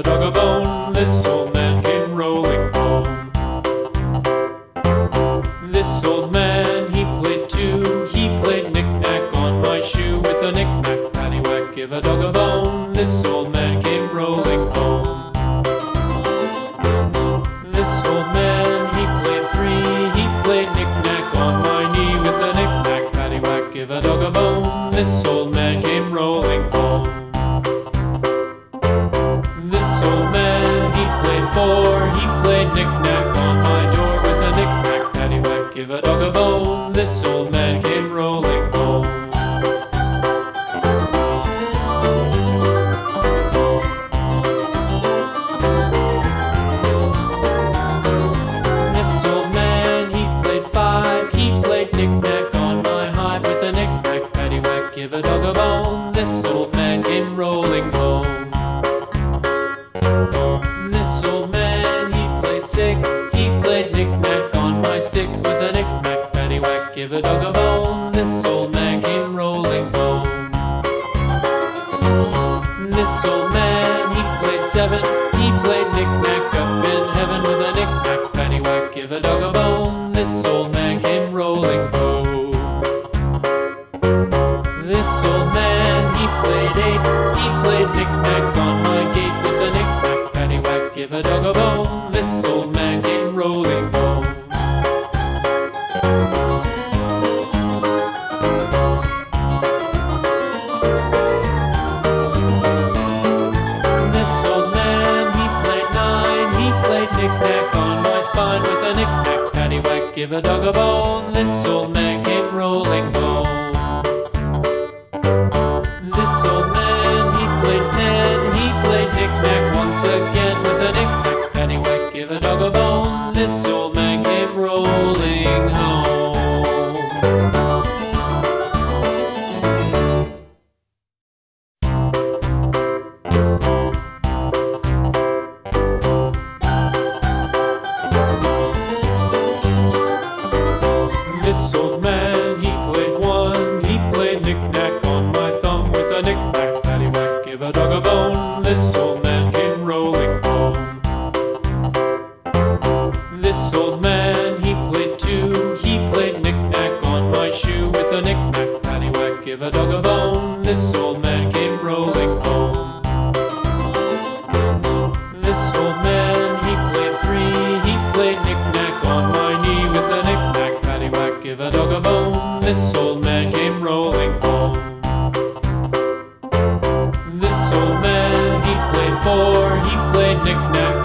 a dog a bone. This old man came rolling home. This old man, he played too. He played knick-knack on my shoe. With a knick-knack, paddywhack, give a dog a bone. This old man came rolling home. This old man, he played three. He played knick-knack on my knee. With a knick-knack, paddywhack, give a dog a bone. This old man came rolling home. This old man, he played four. He played knick-knack on my door. With a knick-knack, paddywhack, give a dog a bone. This old man came rolling home. This old man, he played five. He played knick-knack on my hive. With a knick-knack, paddywhack, give a dog a bone. This old man came rolling home. This old man, he played six. He played knick-knack on my sticks. With a knick-knack, paddywhack, give a dog a bone. This old man came rolling home. This old man, he played seven. He played knick-knack up in heaven. With a knick-knack, paddywhack, give a dog a bone. This old man came rolling home. This old man, he played eight. He played knick-knack on my gate. With a knick-knack, paddywhack, give a dog a bone. This old man came rolling home. This old man, he played nine. He played knick-knack on my spine. With a knick-knack, paddywhack, give a dog a bone. This old man came rolling home. This old man, he played ten. He played knick-knack once again. With a knick-knack, paddywhack, give a dog a bone. This old man came rolling home. This old man, he played one. He played knick-knack on my thumb. With a knick-knack, paddywhack, give a dog a bone. This old man came rolling home. This old man, he played two. He played knick-knack on my shoe. With a knick-knack, paddywhack, give a dog a bone. This old man came rolling home. This old man, he played three. He played knick-knack on my knee. With a knick-knack, paddywhack, give a dog a bone. This old man came rolling home. This old man, he played four. He played knick-knack